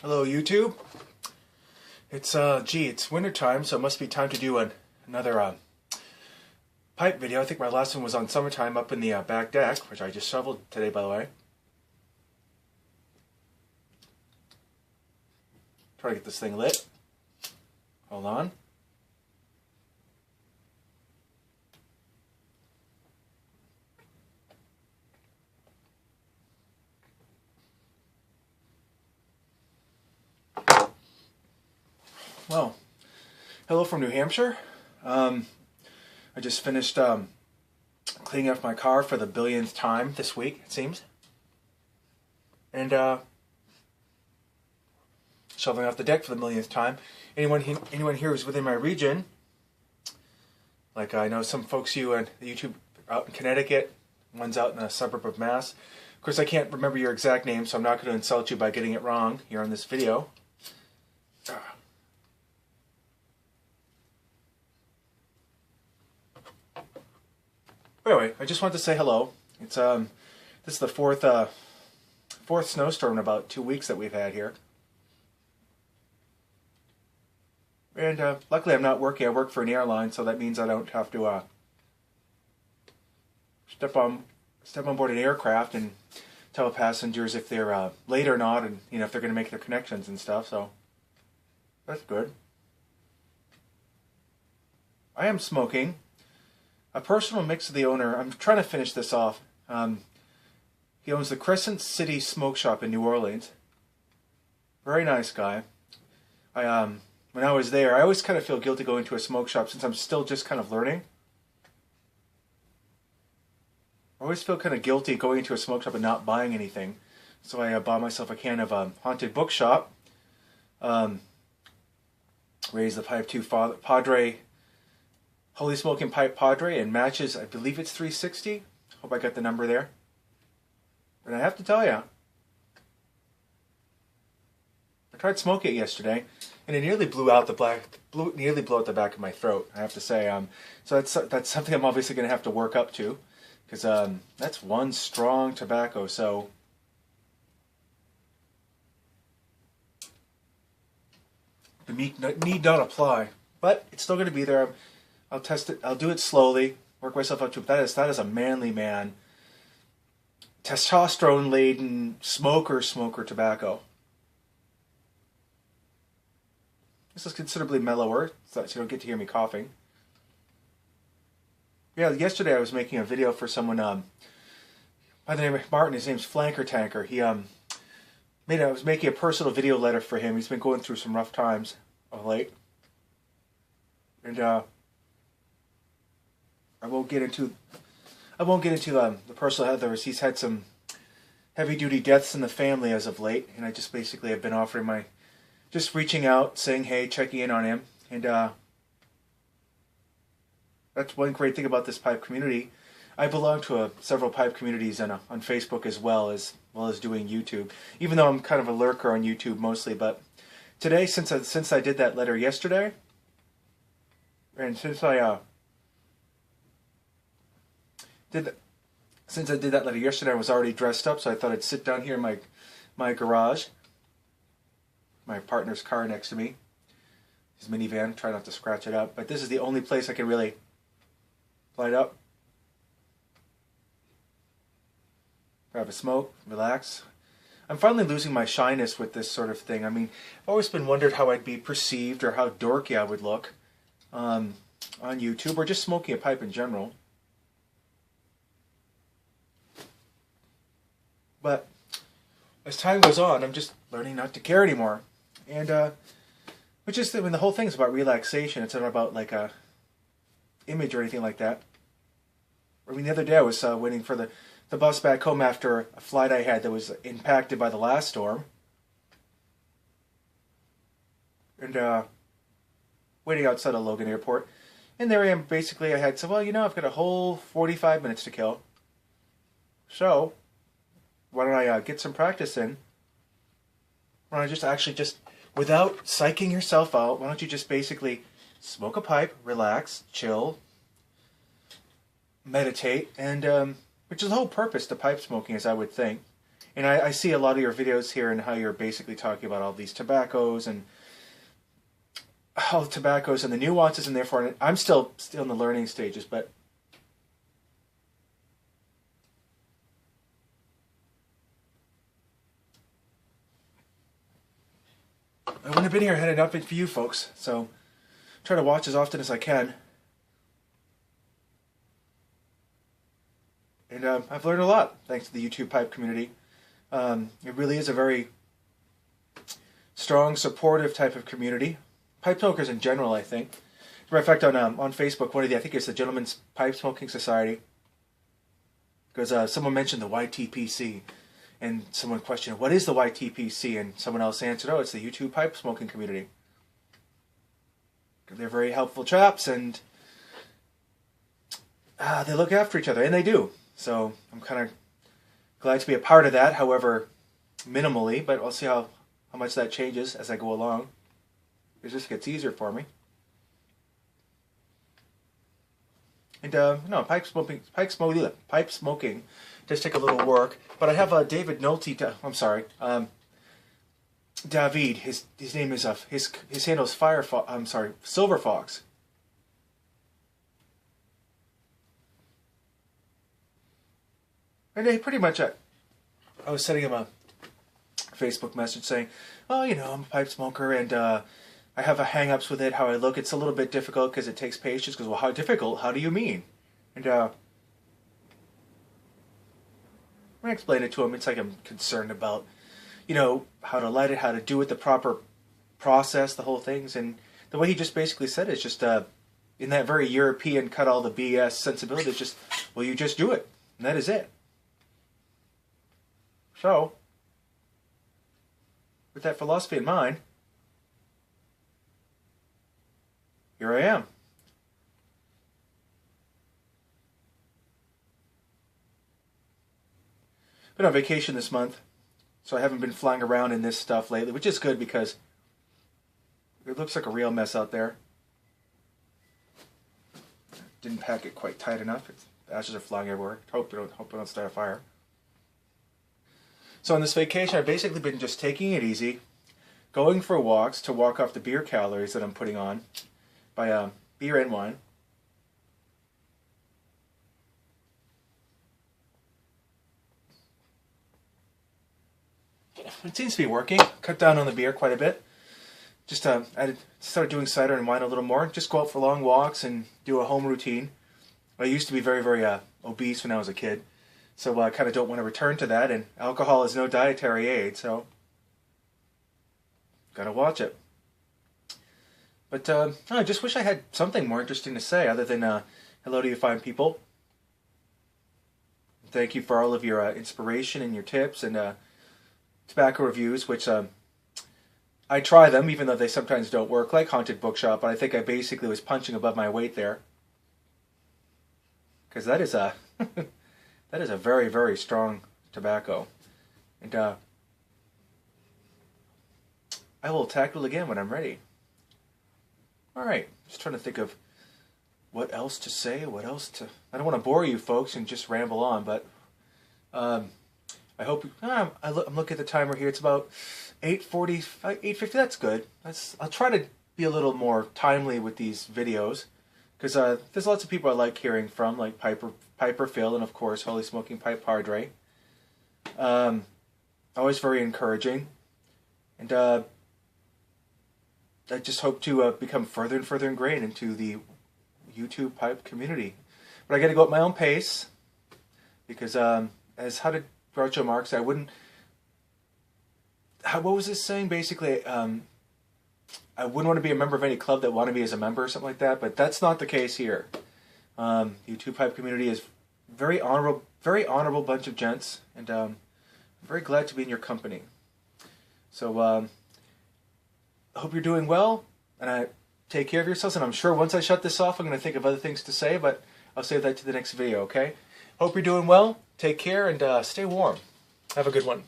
Hello YouTube. It's winter time, so it must be time to do another pipe video. I think my last one was on summertime up in the back deck, which I just shoveled today, by the way. Try to get this thing lit. Hold on. Well, hello from New Hampshire. I just finished cleaning up my car for the billionth time this week, it seems. And shoveling off the deck for the millionth time. Anyone here who's within my region, like I know some folks you on YouTube out in Connecticut, one's out in a suburb of Mass. Of course, I can't remember your exact name, so I'm not going to insult you by getting it wrong here on this video. Anyway, I just wanted to say hello. It's this is the fourth snowstorm in about 2 weeks that we've had here. And luckily I'm not working. I work for an airline, so that means I don't have to step on board an aircraft and tell passengers if they're late or not, and if they're going to make their connections and stuff. So that's good. I am smoking a personal mix of the owner. I'm trying to finish this off. He owns the Crescent City Smoke Shop in New Orleans. Very nice guy. When I was there, I always kind of feel guilty going to a smoke shop since I'm still just kind of learning. I always feel kind of guilty going into a smoke shop and not buying anything. So I bought myself a can of Haunted Bookshop. Raised the Pipe 2 Padre, Holy Smoking Pipe Padre, and matches, I believe it's 360. Hope I got the number there. And I have to tell you, I tried smoking it yesterday, and it nearly blew out the back of my throat. I have to say, so that's something I'm obviously going to have to work up to, because that's one strong tobacco. So the need not apply, but it's still going to be there. I'll test it. I'll do it slowly, work myself up to it. That is a manly man, testosterone-laden smoker tobacco. This is considerably mellower, so you don't get to hear me coughing. Yeah, yesterday I was making a video for someone by the name of Martin. His name's Flanker Tanker. I was making a personal video letter for him. He's been going through some rough times of late. And I won't get into the personal others. He's had some heavy-duty deaths in the family as of late, and I just basically have been offering just reaching out, saying hey, checking in on him, and that's one great thing about this pipe community. I belong to several pipe communities on Facebook as well as doing YouTube, even though I'm kind of a lurker on YouTube mostly. But today, since I did that letter yesterday, and since I did that letter yesterday, I was already dressed up, so I thought I'd sit down here in my garage. My partner's car next to me. His minivan. Try not to scratch it up. But this is the only place I can really light up. Grab a smoke. Relax. I'm finally losing my shyness with this sort of thing. I mean, I've always been wondered how I'd be perceived or how dorky I would look on YouTube or just smoking a pipe in general. But as time goes on, I'm just learning not to care anymore. And the whole thing's about relaxation. It's not about like a image or anything like that. I mean, the other day I was waiting for the bus back home after a flight I had that was impacted by the last storm. And waiting outside of Logan Airport. And there I am, basically I had said, well, I've got a whole 45 minutes to kill. So why don't I get some practice in? Why don't I just without psyching yourself out, why don't you just basically smoke a pipe, relax, chill, meditate, and which is the whole purpose to pipe smoking, as I would think. And I see a lot of your videos here and how you're basically talking about all these tobaccos and all the tobaccos and the nuances, and therefore I'm still in the learning stages, but I wouldn't have been here had it not been for you folks. So try to watch as often as I can. And I've learned a lot thanks to the YouTube pipe community. It really is a very strong, supportive type of community. Pipe smokers in general, I think. As a matter of fact, on Facebook, I think it's the Gentlemen's Pipe Smoking Society, because someone mentioned the YTPC, and someone questioned, what is the YTPC? And someone else answered, oh, it's the YouTube pipe smoking community. They're very helpful chaps, and they look after each other, and they do. So I'm kind of glad to be a part of that, however minimally, but I'll see how much that changes as I go along. It just gets easier for me. And pipe smoking does take a little work. But I have David Nolte. David. His name is his handle is Silver Fox. And he pretty much, I was sending him a Facebook message saying, oh, I'm a pipe smoker, and I have hang-ups with it, how I look. It's a little bit difficult because it takes patience. Because, well, how difficult? How do you mean? And I explained it to him. It's like I'm concerned about, how to light it, how to do it, the proper process, the whole things. And the way he just basically said it is just, in that very European cut all the BS sensibility, it's just, well, you just do it. And that is it. So, with that philosophy in mind, here I am. Been on vacation this month, so I haven't been flying around in this stuff lately, which is good because it looks like a real mess out there. Didn't pack it quite tight enough. Ashes are flying everywhere. Hope we don't start a fire. So on this vacation, I've basically been just taking it easy, going for walks to walk off the beer calories that I'm putting on by beer and wine. It seems to be working. Cut down on the beer quite a bit. Just I started doing cider and wine a little more. Just go out for long walks and do a home routine. I used to be very, very obese when I was a kid. So I kind of don't want to return to that. And alcohol is no dietary aid, so gotta watch it. But I just wish I had something more interesting to say other than hello to you fine people. Thank you for all of your inspiration and your tips and tobacco reviews, which I try them, even though they sometimes don't work, like Haunted Bookshop, but I think I basically was punching above my weight there. Because that is a that is a very, very strong tobacco. And I will tackle it again when I'm ready. Alright, just trying to think of what else to say, I don't want to bore you folks and just ramble on, but I hope I'm looking at the timer here. It's about 8:40, 8:50. That's good. I'll try to be a little more timely with these videos because there's lots of people I like hearing from, like Piper Phil, and of course Holy Smoking Pipe Padre. Always very encouraging, and I just hope to become further and further ingrained into the YouTube pipe community. But I got to go at my own pace because, as how did Groucho Marx say, I wouldn't. What was this saying? Basically, I wouldn't want to be a member of any club that wanted me as a member or something like that. But that's not the case here. YouTube pipe community is very honorable bunch of gents, and I'm very glad to be in your company. So I hope you're doing well, and I take care of yourselves. And I'm sure once I shut this off, I'm going to think of other things to say, but I'll save that to the next video. Okay? Hope you're doing well. Take care and stay warm. Have a good one.